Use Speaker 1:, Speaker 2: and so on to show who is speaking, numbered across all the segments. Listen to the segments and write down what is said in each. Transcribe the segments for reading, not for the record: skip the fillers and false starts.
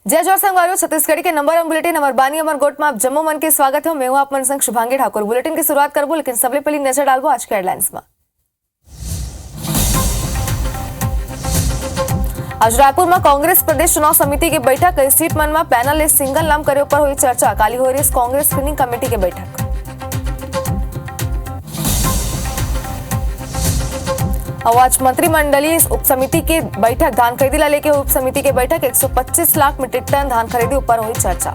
Speaker 1: जय जोर संगवारियों, छत्तीसगढ़ के नंबर 1 बुलेटिन अमरबानी अमरगोट में आप जम्मू मन के स्वागत है। मैं हूं आप मन संग शुभांगी ठाकुर। बुलेटिन की शुरुआत करबो, लेकिन सबले पहले नजर डालबो आज के हेडलाइंस में। आज रायपुर में कांग्रेस प्रदेश चुनाव समिति की बैठक। कई सीट मन में पैनल ले सिंगल नाम करे ऊपर हुई चर्चा। काली हो रही कांग्रेस स्क्रीनिंग कमेटी की बैठक। आज मंत्रिमंडलीय उप समिति की बैठक। धान खरीदी ला लेके उप समिति की बैठक। 125 लाख मीट्रिक टन धान खरीदी ऊपर हुई चर्चा।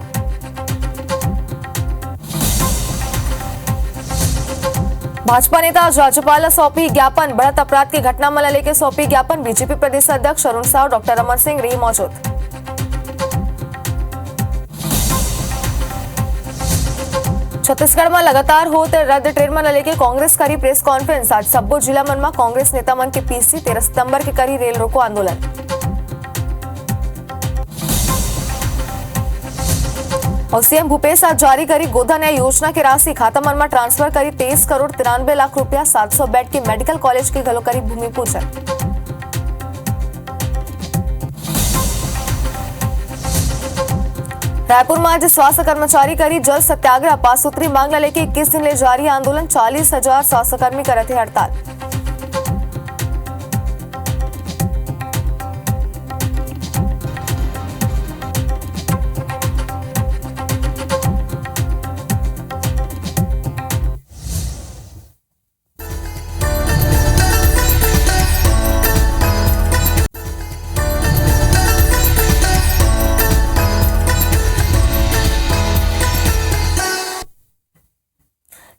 Speaker 1: भाजपा नेता आज राज्यपाल सौंपी ज्ञापन। बढ़त अपराध की घटना में लेके सौंपी ज्ञापन। बीजेपी प्रदेश अध्यक्ष अरुण साव, डॉक्टर अमर सिंह रही मौजूद। छत्तीसगढ़ में लगातार होते रद्द ट्रेन में लेके कांग्रेस करी प्रेस कॉन्फ्रेंस। आज सब्बो जिला मन में कांग्रेस नेता मन के पीसी 13 सितंबर के करी रेल रोको आंदोलन। और सीएम भूपेश आज जारी करी गोधन न्याय योजना की राशि। खाता मन में ट्रांसफर करी 23 करोड़ 93 लाख रुपया। 700 बेड के मेडिकल कॉलेज की घलो करी भूमि पूजन। रायपुर में आज स्वास्थ्य कर्मचारी करी जल सत्याग्रह। 5 सूत्री मांग लेके 21 दिन ले जारी आंदोलन। 40,000 स्वास्थ्य कर्मी करे थे हड़ताल।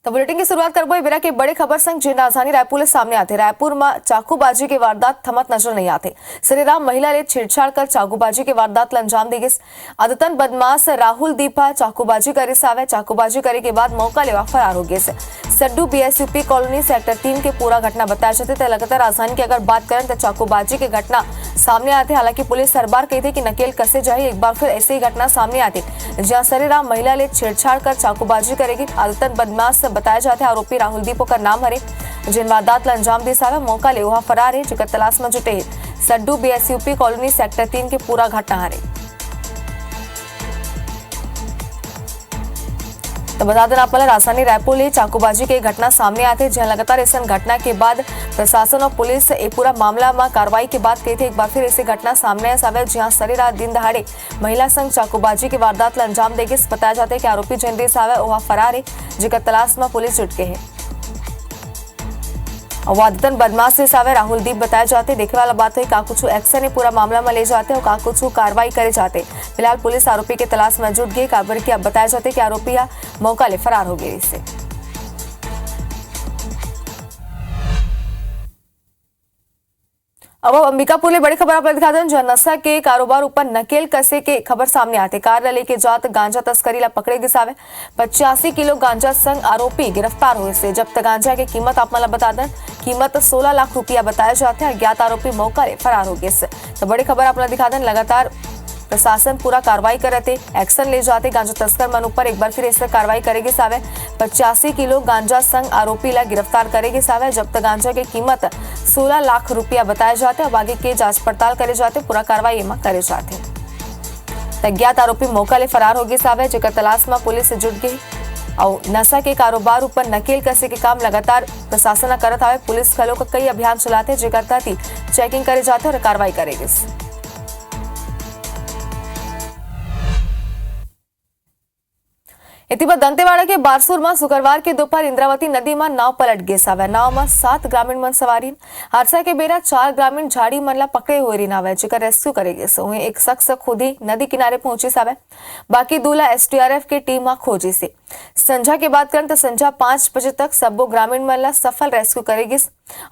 Speaker 1: तो बुलेटिन की शुरुआत करबो बेरा के बड़े खबर संग जे राजधानी रायपुर ले सामने आते। रायपुर में चाकूबाजी के वारदात थमत नजर नहीं आते। श्रीराम महिला ले छेड़छाड़ कर चाकूबाजी के वारदात ल अंजाम दे गिस। आदतन बदमाश राहुल दीपा चाकूबाजी करे सावे। चाकूबाजी करे के बाद मौका लेवा फरार हो गए। सड्डू बीएसयूपी कॉलोनी सेक्टर 3 के पूरा घटना बताया जाते थे। लगातार राजधानी की अगर बात करें तो चाकूबाजी की घटना सामने आते। हालांकि पुलिस हर बार कहती कि नकेल कसे जाए, एक बार फिर ऐसे ही घटना सामने आती जहां श्रीराम महिला ले छेड़छाड़ कर चाकूबाजी करेगी। आदतन बदमाश बताया जाता है। आरोपी राहुल दीपो का नाम हरे जिन वारदात अंजाम दे सावे मौका ले वहां फरार है, जिकर तलाश में जुटे सड्डू बीएसयूपी कॉलोनी सेक्टर 3 के पूरा घटना हरे। तो बता दें आप राजधानी रायपुर ले चाकूबाजी की घटना सामने आते जहां लगातार इस घटना के बाद प्रशासन और पुलिस ये पूरा मामला में कार्रवाई के बाद कही थे एक बार फिर ऐसी घटना सामने आवे जहां सरे रात दिन दहाड़े महिला संग चाकूबाजी की वारदात अंजाम देगी। बताया जाता है कि आरोपी जिन देश आवे वहां फरार है, जिकर तलाश में पुलिस जुट के है। और आदतन बदमाश से सावे राहुल दीप बताए जाते। देखने वाला बात है का कुछ एक्शन है पूरा मामला में ले जाते और का कुछ कार्रवाई करे जाते। फिलहाल पुलिस आरोपी के तलाश में जुट गई। काबर की अब बताया जाते कि आरोपी मौका ले फरार हो गए। इससे अब अंबिकापुर ले बड़ी खबर आप दिखा दें जहां नशा के कारोबार ऊपर नकेल कसे के खबर सामने आते। कार लेके जात गांजा तस्करी ला पकड़े गिसावे। 85 किलो गांजा संग आरोपी गिरफ्तार हुए से जब्त गांजा की कीमत आप मला बता दें कीमत 16 लाख रुपया बताया जाता है। अज्ञात आरोपी मौका ले फरार हो गए। तो बड़ी खबर आप दिखा दें लगातार प्रशासन पूरा कार्रवाई करते एक्शन ले जाते गांजा तस्कर मन ऊपर एक बार फिर इस कार्रवाई करेगी सावे। 85 किलो गांजा संग आरोपी ला गिरफ्तार करेगी सावे। जब्त गांजा की कीमत 16 लाख रुपया बताया जाते हैं। अब आगे के जांच पड़ताल करे जाते पूरा कार्रवाई में करे जाते। अज्ञात आरोपी मौका ले फरार हो गए सावे, जिकर तलाश में पुलिस से जुट गई। और नशा के कारोबार ऊपर नकेल कसे के काम लगातार प्रशासन करत आवे। पुलिस खलों का कई अभियान चलाते जिकर तहत चेकिंग करे जाते और कार्रवाई करेगी। इतिबा दंतेवाड़ा के बारसूर में शुक्रवार के दोपहर इंद्रावती नदी में नाव पलट गए सावे। नाव में 7 ग्रामीण मन सवारी। हादसा के बेरा 4 ग्रामीण झाड़ी मन ला पकड़े हुए रही नावे, जिकर रेस्क्यू करेगे। वहीं एक शख्स खुद ही नदी किनारे पहुंची सावे। बाकी 2 ला एसडीआरएफ के टीम में खोजी से। संझा के बात करें तो संझा 5 बजे तक सबो ग्रामीण मन ला सफल रेस्क्यू करेगी।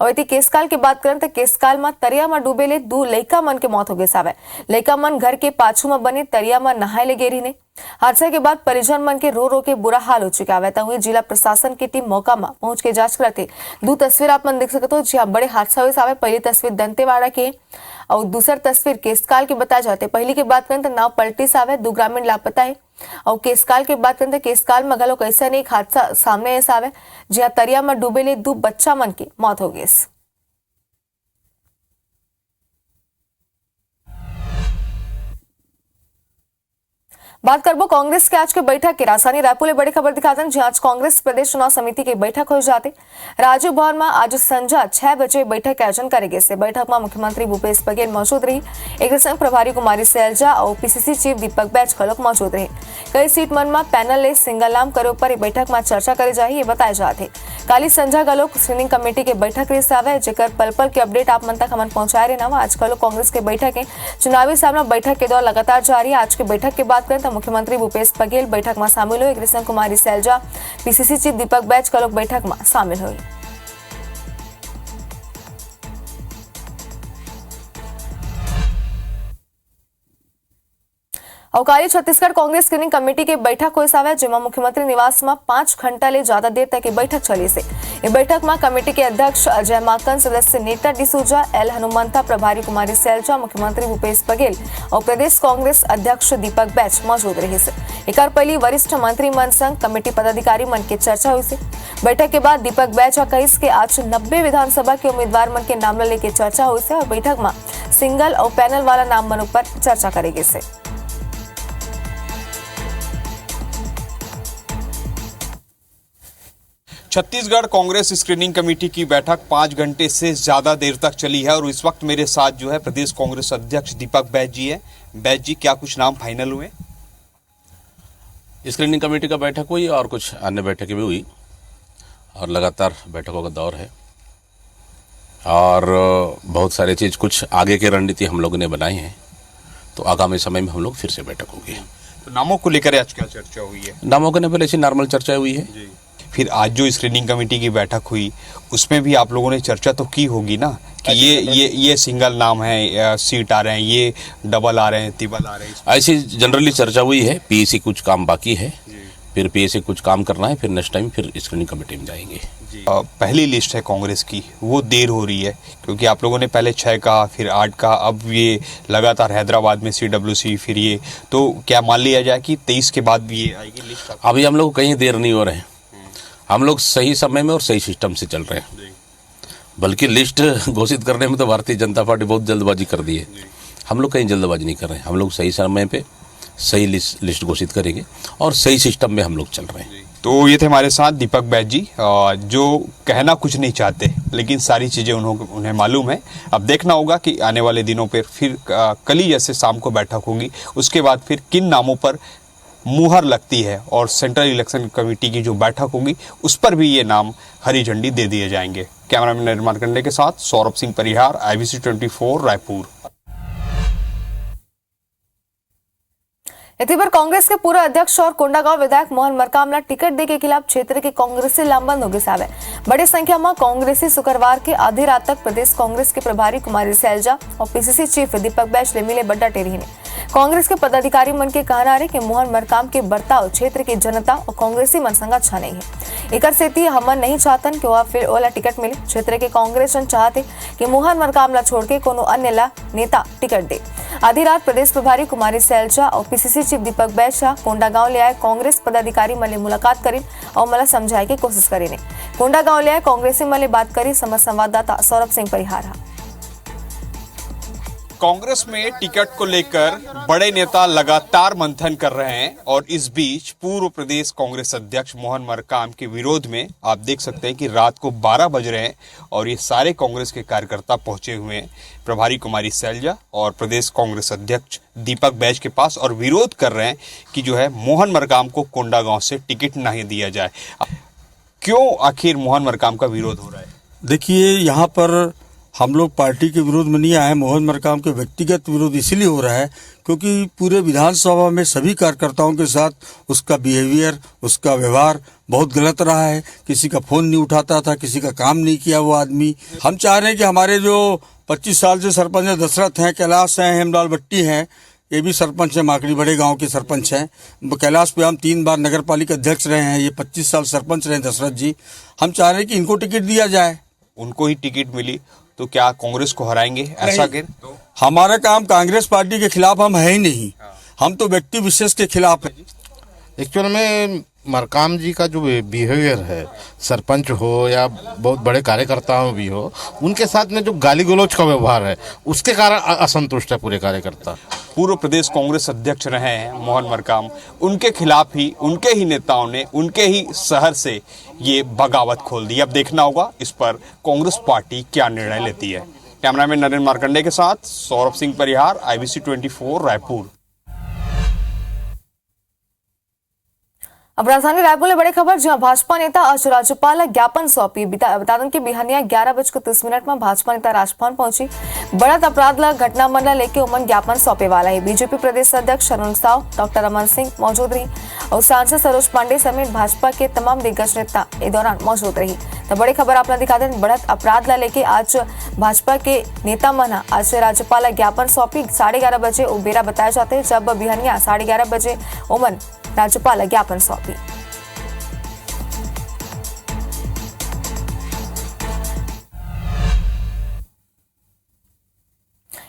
Speaker 1: और यदि केसकाल की बात करें तो केसकाल में तरिया में डूबेले 2 लइका मन के मौत हो गए सावे। लइका मन घर के पाछू में बने तरिया में नहाए ले गेरी ने। हादसे के बाद परिजन मन के रो के बुरा हाल हो चुका है। हुई जिला प्रशासन की टीम मौका में पहुंच के जांच करते। 2 तस्वीर आप मन देख सकते हो जी हाँ बड़े हादसा हुए सावे। पहली तस्वीर दंतेवाड़ा के और दूसरी तस्वीर केसकाल की बताया जाते। पहली की बात करें तो नाव पलटी सावे, 2 ग्रामीण लापता है। और केसकाल की बात करें तो केसकाल में गलो कैसा नहीं हादसा सामने ऐसा आवे जहाँ तरिया में डूबेले 2 बच्चा मन की मौत हो गई। बात करबो कांग्रेस के आज के बैठक की राजधानी रायपुर में बड़ी खबर दिखाते हैं आज कांग्रेस प्रदेश चुनाव समिति की बैठक हो जाती राजीव भवन में आज संजा 6 बजे बैठक के आयोजन करेगी से बैठक में मुख्यमंत्री भूपेश बघेल मौजूद रही एक संघ प्रभारी कुमारी सैलजा और पीसीसी चीफ दीपक बैज खलोक मौजूद रहे कई सीट मन में पैनल ने सिंगल नाम करे पर बैठक में चर्चा करी जाए ये बताया जाते काली संजा गलोक स्क्रीनिंग कमेटी की बैठक रही आवे जेकर पल पल की अपडेट आप मन तक हमन पहुंचाए रहे ना आज कल कांग्रेस के बैठक है चुनावी सामना बैठक के दौर लगातार जारी है आज की बैठक की बात करें तो मुख्यमंत्री भूपेश बघेल बैठक में शामिल हुए कृष्ण कुमारी सैलजा पीसीसी चीफ दीपक बैज कलोक बैठक में शामिल हुई अवकाली छत्तीसगढ़ कांग्रेस स्क्रीनिंग कमेटी की बैठक हो सावे जेमा मुख्यमंत्री निवास में 5 घंटा ले ज्यादा देर तक की बैठक चली से इस बैठक में कमेटी के अध्यक्ष अजय माकन सदस्य नीता डिसूजा एल हनुमंता प्रभारी कुमारी सैलजा मुख्यमंत्री भूपेश बघेल और प्रदेश कांग्रेस अध्यक्ष दीपक बैज मौजूद रहे से एक पहली वरिष्ठ मंत्रिमंडल संघ कमेटी पदाधिकारी मन की चर्चा हुई से बैठक के बाद दीपक बैज कईस के आज 90 विधानसभा के उम्मीदवार मन के नाम लेके चर्चा हुई से और बैठक में सिंगल और पैनल वाला नाम मन पर चर्चा करेगी से
Speaker 2: छत्तीसगढ़ कांग्रेस स्क्रीनिंग कमेटी की बैठक 5 घंटे से ज्यादा देर तक चली है और इस वक्त मेरे साथ जो है प्रदेश कांग्रेस अध्यक्ष दीपक बैज जी है। बैज जी, क्या कुछ नाम फाइनल हुए?
Speaker 3: स्क्रीनिंग कमेटी का बैठक हुई और कुछ अन्य बैठकें भी हुई और लगातार बैठकों का दौर है और बहुत सारी चीज़ कुछ आगे की रणनीति हम लोगों ने बनाई है तो आगामी समय में हम लोग फिर से बैठक होगी।
Speaker 2: तो नामों को लेकर आज क्या चर्चा हुई है?
Speaker 3: नामों को पहले से नॉर्मल चर्चा हुई है
Speaker 2: जी। फिर आज जो स्क्रीनिंग कमेटी की बैठक हुई उसमें भी आप लोगों ने चर्चा तो की होगी ना कि ये सिंगल नाम है, सीट आ रहे हैं, ये डबल आ रहे हैं, ट्रिपल आ रहे हैं।
Speaker 3: ऐसी जनरली चर्चा हुई है। पीएसी कुछ काम बाकी है, फिर पीएसी कुछ काम करना है, फिर नेक्स्ट टाइम फिर स्क्रीनिंग कमेटी में जाएंगे।
Speaker 2: पहली लिस्ट है कांग्रेस की, वो देर हो रही है क्योंकि आप लोगों ने पहले 6 कहा, फिर 8 कहा, अब ये लगातार हैदराबाद में CWC, फिर ये, तो क्या मान लिया जाए कि 23 के बाद भी ये आएगी लिस्ट?
Speaker 3: अभी हम लोग कहीं देर नहीं हो रहे हैं, हम लोग सही समय में और सही सिस्टम से चल रहे हैं। बल्कि लिस्ट घोषित करने में तो भारतीय जनता पार्टी बहुत जल्दबाजी कर दी है। हम लोग कहीं जल्दबाजी नहीं कर रहे हैं, हम लोग सही समय पे सही लिस्ट घोषित करेंगे और सही सिस्टम में हम लोग चल रहे हैं।
Speaker 2: तो ये थे हमारे साथ दीपक बैज जी, जो कहना कुछ नहीं चाहते लेकिन सारी चीज़ें उन्हें मालूम है। अब देखना होगा कि आने वाले दिनों पर फिर कल ही जैसे शाम को बैठक होगी, उसके बाद फिर किन नामों पर मुहर लगती है और सेंट्रल इलेक्शन कमेटी की जो बैठक होगी उस पर भी ये नाम हरी झंडी दे दिए जाएंगे। कैमरामैन निर्माण करने के साथ सौरभ सिंह परिहार, IBC 24 रायपुर।
Speaker 1: इसी पर कांग्रेस के पूर्व अध्यक्ष और कोंडागांव विधायक मोहन मरकाम टिकट दे के खिलाफ क्षेत्र के कांग्रेसी लामबंद हो गए सावे बड़ी संख्या में कांग्रेसी शुक्रवार के आधी रात तक प्रदेश कांग्रेस के प्रभारी कुमारी सैलजा और पीसीसी चीफ दीपक बैज मिले बड्डा टेरी ने कांग्रेस के पदाधिकारी मन के कहना है कि मोहन मरकाम के बर्ताव क्षेत्र की जनता और कांग्रेसी मन संग अच्छा नहीं है। एक सेती हमन नहीं चाहतन कि वह फिर ओला टिकट मिले। क्षेत्र के कांग्रेस चाहते कि मोहन मरकाम ला छोड़ के कोनो अन्य ला नेता टिकट दे। आधी रात प्रदेश प्रभारी कुमारी सैलजा और पीसीसी चीफ दीपक बैज कोंडागांव ले आए कांग्रेस पदाधिकारी मन मुलाकात करी और मला समझाए की कोशिश करी ने कोंडागांव ले आए कांग्रेसी मन बात करी। संवाददाता सौरभ सिंह परिहार।
Speaker 2: कांग्रेस में टिकट को लेकर बड़े नेता लगातार मंथन कर रहे हैं और इस बीच पूर्व प्रदेश कांग्रेस अध्यक्ष मोहन मरकाम के विरोध में आप देख सकते हैं कि रात को 12 बज रहे हैं और ये सारे कांग्रेस के कार्यकर्ता पहुंचे हुए हैं प्रभारी कुमारी सैलजा और प्रदेश कांग्रेस अध्यक्ष दीपक बैज के पास और विरोध कर रहे हैं कि जो है मोहन मरकाम को कोंडागांव से टिकट नहीं दिया जाए। क्यों आखिर मोहन मरकाम का विरोध हो रहा है?
Speaker 4: देखिए, यहाँ पर हम लोग पार्टी के विरोध में नहीं आए। मोहन मरकाम के व्यक्तिगत विरोध इसलिए हो रहा है क्योंकि पूरे विधानसभा में सभी कार्यकर्ताओं के साथ उसका बिहेवियर, उसका व्यवहार बहुत गलत रहा है। किसी का फोन नहीं उठाता था, किसी का काम नहीं किया वो आदमी। हम चाह रहे हैं कि हमारे जो 25 साल से सरपंच है, दशरथ हैं, कैलाश हैं, हेमलाल भट्टी हैं, ये भी सरपंच है, माकड़ी बड़े गांव के सरपंच हैं। कैलाश पे हम 3 बार नगर पालिका अध्यक्ष रहे हैं, ये 25 साल सरपंच रहे दशरथ जी। हम चाह रहे हैं कि इनको टिकट दिया जाए।
Speaker 2: उनको ही टिकट मिली तो क्या कांग्रेस को हराएंगे ऐसा? तो
Speaker 4: हमारा काम कांग्रेस पार्टी के खिलाफ हम है ही नहीं, हम तो व्यक्ति विशेष के खिलाफ है।
Speaker 5: एक्चुअल में मरकाम जी का जो बिहेवियर है, सरपंच हो या बहुत बड़े कार्यकर्ताओं भी हो, उनके साथ में जो गाली गलौज का व्यवहार है उसके कारण असंतुष्ट है पूरे कार्यकर्ता।
Speaker 2: पूर्व प्रदेश कांग्रेस अध्यक्ष रहे हैं मोहन मरकाम, उनके खिलाफ ही, उनके ही नेताओं ने, उनके ही शहर से ये बगावत खोल दी। अब देखना होगा इस पर कांग्रेस पार्टी क्या निर्णय लेती है। कैमरामैन नरेंद्र मार्कंडे के साथ सौरभ सिंह परिहार, IBC 24 रायपुर।
Speaker 1: अब राजधानी रायपुर में बड़ी खबर, जहां भाजपा नेता आज राज्यपाल ज्ञापन सौंपी। बता दें कि बिहानिया 11:30 में भाजपा नेता राजभवन पहुंची। बढ़त अपराध घटना मन लेके उमन ज्ञापन सौंपे वाला है। बीजेपी प्रदेश अध्यक्ष अरुण साव, डॉक्टर रमन सिंह मौजूद रही और सांसद सरोज पांडे समेत भाजपा के तमाम दिग्गज नेता इस दौरान मौजूद रही। तो बड़ी खबर आपने दिखा दें, बढ़त अपराध लेके आज भाजपा के नेता मन आज राज्यपाल ज्ञापन सौंपी। 11:30 बजे बेरा बताया जाते हैं जब बिहानिया 11:30 बजे उमन राज्यपाल ज्ञापन सौंपी।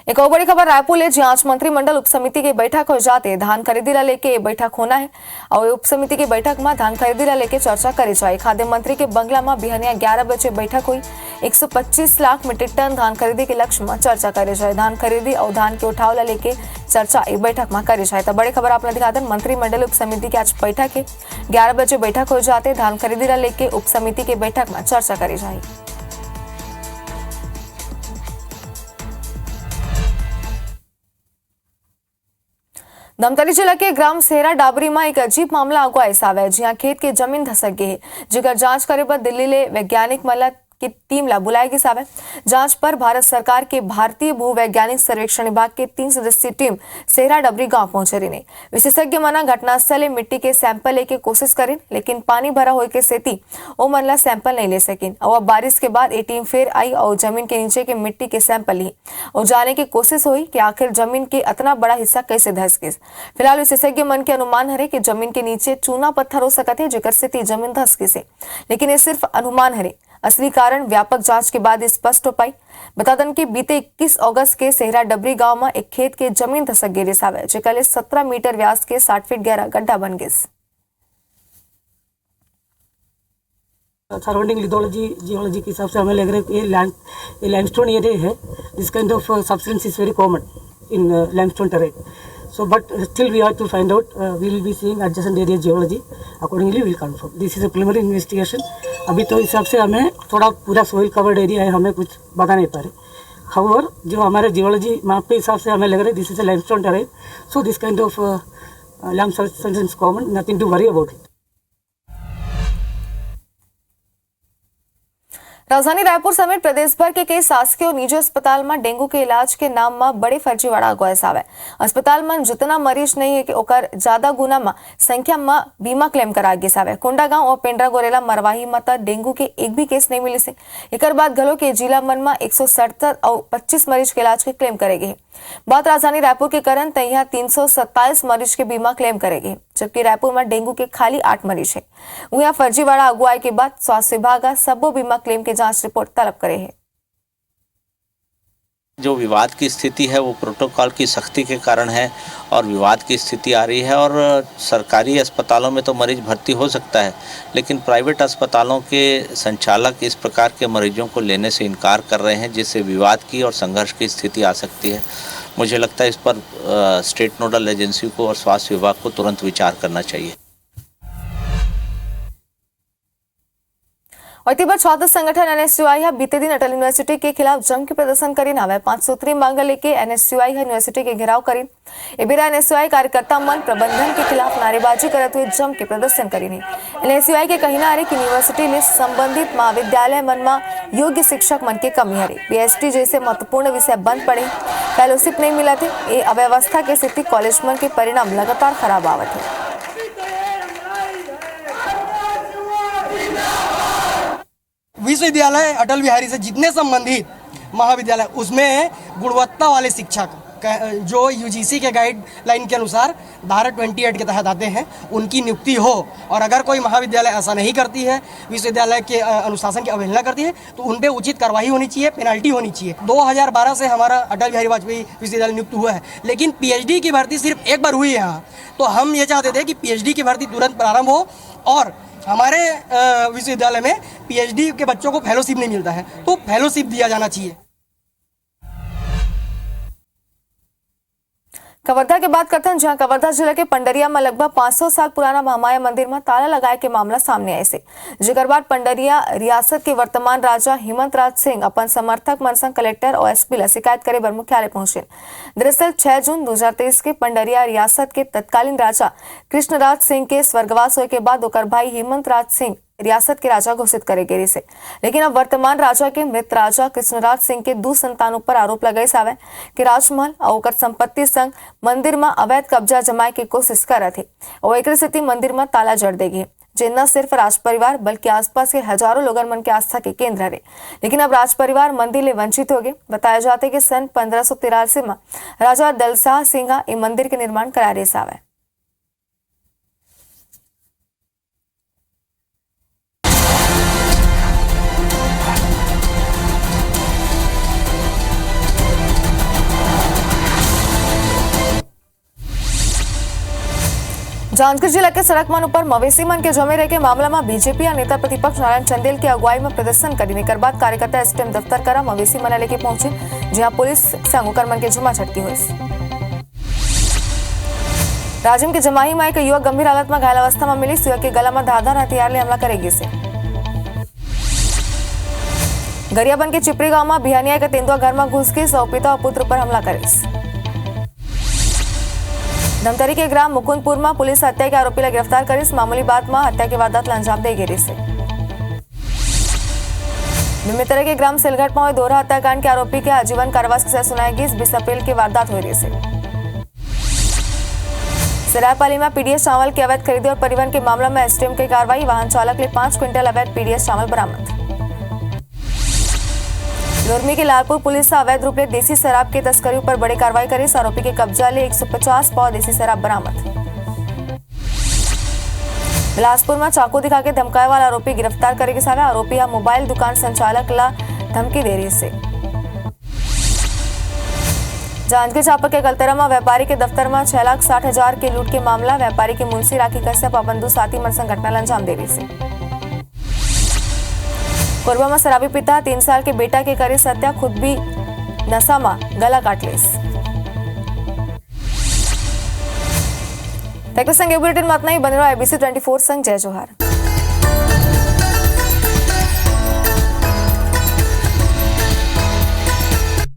Speaker 1: एक और बड़ी खबर रायपुर ले, जहां आज मंत्रिमंडल उपसमिति की बैठक हो जाते धान खरीदी ला लेके बैठक होना है और उपसमिति की बैठक में धान खरीदी ला लेके चर्चा करी जाए। खाद्य मंत्री के बंगला में बिहानिया 11 बजे बैठक हुई। 125 लाख मीट्रिक टन धान खरीदी के लक्ष्य में चर्चा करी जाए। धान खरीदी और धान के उठाव ला लेके चर्चा एक बैठक में करी जाए। तो बड़ी खबर आपने दिखा दें, मंत्रिमंडल उपसमिति की आज बैठक है। 11 बजे बैठक हो जाते धान खरीदी ला लेके उपसमिति की बैठक में चर्चा करी जाए। धमतरी जिला के ग्राम सेरा डाबरी में एक अजीब मामला आगो आवे, जहां खेत की जमीन धसक गई है, जिकर जांच करे बाद दिल्ली ले वैज्ञानिक मला की टीम ला बुलाई गई सावे। जांच पर भारत सरकार के भारतीय भूवैज्ञानिक सर्वेक्षण विभाग के 3 सदस्यीय टीम सेरा डबरी गांव पहुंचे रही। विशेषज्ञ मना घटनास्थल मिट्टी के सैंपल लेके कोशिश करें, लेकिन पानी भरा होए के सेती ओ मनला सैंपल नहीं ले सकिन। और अब बारिश के बाद ये टीम फिर आई और जमीन के नीचे के मिट्टी के सैंपल ली और जाने की कोशिश हुई कि आखिर जमीन के इतना बड़ा हिस्सा कैसे धस गई। फिलहाल विशेषज्ञ मन के अनुमान है कि जमीन के नीचे चूना पत्थर हो सकते हैं, जेकर से जमीन धस गई, लेकिन ये सिर्फ अनुमान है। असली कारण व्यापक जांच के बाद स्पष्ट हो पाई। बता दें कि बीते 21 अगस्त के सेहरा डबरी गांव में एक खेत के जमीन धसक गिरी सावे, जेकर 17 मीटर व्यास के 60 फीट गहरा गड्ढा बन गए।
Speaker 6: सराउंडिंग लिथोलॉजी जियोलॉजी के हिसाब से हमें लग रहा है ये लैंडस्टोन एरिया है। This kind of substance is very common in Lansdowne terrain. So, but still we have to find out. We will be seeing adjacent area geology. Accordingly, we will confirm. This is a preliminary investigation. अभी तो हिसाब से हमें थोड़ा पूरा soil covered area है, हमें कुछ बता नहीं पा रहे। However, जो हमारे जियोलॉजी माप के हिसाब से हमें लग रहा है this is a limestone terrain. So this kind of limestone substance is common. Nothing to worry about it.
Speaker 1: राजधानी रायपुर समेत प्रदेश भर के कई शासकीय और निजी अस्पताल में डेंगू के इलाज के नाम में बड़े फर्जीवाड़ा गोयस आवे। अस्पताल में जितना मरीज नहीं है कि ओकर ज्यादा गुना में संख्या में बीमा क्लेम करा गए सावे। कोंडा गांव और पेंड्रा गोरेला मरवाही में डेंगू के एक भी केस नहीं मिले से। एक बाद घलो के जिला मन में 177 और 25 मरीज के इलाज के क्लेम करेगे। बात राजधानी रायपुर के करन तो यहाँ 327 मरीज के बीमा क्लेम करेंगे, जबकि रायपुर में डेंगू के खाली 8 मरीज है। वहाँ फर्जीवाड़ा अगुवाई के बाद स्वास्थ्य विभाग सबो बीमा क्लेम के जांच रिपोर्ट तलब करे है।
Speaker 7: जो विवाद की स्थिति है वो प्रोटोकॉल की सख्ती के कारण है और विवाद की स्थिति आ रही है। और सरकारी अस्पतालों में तो मरीज भर्ती हो सकता है, लेकिन प्राइवेट अस्पतालों के संचालक इस प्रकार के मरीजों को लेने से इनकार कर रहे हैं, जिससे विवाद की और संघर्ष की स्थिति आ सकती है। मुझे लगता है इस पर स्टेट नोडल एजेंसी को और स्वास्थ्य विभाग को तुरंत विचार करना चाहिए।
Speaker 1: और तिब्बत छात्र संगठन NSUI बीते दिन अटल यूनिवर्सिटी के खिलाफ जम के प्रदर्शन करी नावे 503 मांग लेके NSUI यूनिवर्सिटी के घेराव करी। एबेरा NSUI कार्यकर्ता मन प्रबंधन के खिलाफ नारेबाजी करते हुए जम के प्रदर्शन करी। NSUI के कहना है कि यूनिवर्सिटी में संबंधित महाविद्यालय मन में योग्य शिक्षक मन के कमी है। PhD जैसे महत्वपूर्ण विषय बंद पड़े, फेलोशिप नहीं मिला थे। ये अव्यवस्था के स्थिति कॉलेज मन के परिणाम लगातार खराब आवत है।
Speaker 8: विश्वविद्यालय अटल बिहारी से जितने संबंधित महाविद्यालय उसमें गुणवत्ता वाले शिक्षक जो UGC के गाइडलाइन के अनुसार धारा 28 के तहत आते हैं उनकी नियुक्ति हो। और अगर कोई महाविद्यालय ऐसा नहीं करती है, विश्वविद्यालय के अनुशासन की अवहेलना करती है, तो उन पर उचित कार्रवाई होनी चाहिए, पेनल्टी होनी चाहिए। 2012 से हमारा अटल बिहारी वाजपेयी विश्वविद्यालय नियुक्त हुआ है, लेकिन PhD की भर्ती सिर्फ एक बार हुई है यहाँ। तो हम ये चाहते थे कि PhD की भर्ती तुरंत प्रारंभ हो और हमारे विश्वविद्यालय में PhD के बच्चों को फेलोशिप नहीं मिलता है, तो फेलोशिप दिया जाना चाहिए।
Speaker 1: कवर्धा के बाद कथन जहां कवर्धा जिले के पंडरिया में लगभग 500 साल पुराना महामाया मंदिर में ताला लगाए के मामला सामने आए से जेकर बाद पंडरिया रियासत के वर्तमान राजा हेमंत राज सिंह अपन समर्थक मन संग कलेक्टर और एसपी ला शिकायत करे बर मुख्यालय पहुंचे। दरअसल 6 जून 2023 के पंडरिया रियासत के तत्कालीन राजा कृष्णराज सिंह के स्वर्गवास होने के बाद ओकर भाई हेमंत राज सिंह रियासत के राजा घोषित करे गए से, लेकिन अब वर्तमान राजा के मृत राजा कृष्णराज सिंह के 2 संतानों पर आरोप लगाई सावे कि राजमहल और ओकर संपत्ति संग मंदिर में अवैध कब्जा जमाए की कोशिश कर रहे थे और एक स्थिति मंदिर में ताला जड़ देगी जे न सिर्फ राज परिवार बल्कि आसपास के हजारों लोगन मन के आस्था के केंद्र रहे। लेकिन अब राज परिवार मंदिर ले वंचित हो गए। बताया जाता है कि सन 1583 में राजा दलशाह सिंह ये मंदिर के निर्माण करा रहे सावे। जांजगीर जिला के सड़क मन पर मवेशी मन के जमे रहे के मामला में बीजेपी और नेता प्रतिपक्ष नारायण चंदेल की अगुवाई में प्रदर्शन करने के बाद कार्यकर्ता एसडीएम दफ्तर करा मवेशी मन लेके पहुंचे, जहां पुलिस संग ओकर मन के जुमा झटकी हुई। राजिम के जमाही में एक युवक गंभीर हालत में घायल अवस्था में मिली। युवक के गला में धारदार हथियार ले हमला करेगी से गरियाबंद के चिपरी गांव में बिहानिया के तेंदुआ घर में घुस के सौ पिता और पुत्र पर हमला करे। धमतरी के ग्राम मुकुंदपुर में पुलिस हत्या के आरोपी ला गिरफ्तार करी। मामूली बात में हत्या की वारदात ला अंजाम दे गिरी से बेमेतरा के ग्राम सिलघट में दोहरा हत्याकांड के आरोपी के आजीवन कारावास की सजा सुनाएगी। 20 अप्रैल की वारदात हो रही से सरायपाली में पीडीएस चावल की अवैध खरीदी और परिवहन के मामला में एसटीएम की कार्रवाई। वाहन चालक ले 5 क्विंटल अवैध पीडीएस चावल बरामद। लोरमी के लालपुर पुलिस ने अवैध रूप से देसी शराब की तस्करी पर बड़ी कार्रवाई करी। आरोपी के कब्जा ले 150 पाव देसी शराब बरामद। बिलासपुर में चाकू दिखा के धमकाए वाला आरोपी गिरफ्तार करे के साथ आरोपी या मोबाइल दुकान संचालक ला धमकी दे रही से। जांजगीर चांपा के गलतरा में व्यापारी के दफ्तर में 6,60,000 के लूट के मामला। व्यापारी के मुंशी राखी कश्यप बंधु साथी मन संग घटना अंजाम दे रही से। कोरबा में शराबी पिता 3 साल के बेटा के करे हत्या, खुद भी नशा में गला काट लेस। संग बुलेटिन में इतना ही। बने रहो ABC 24 संग। जय जोहार।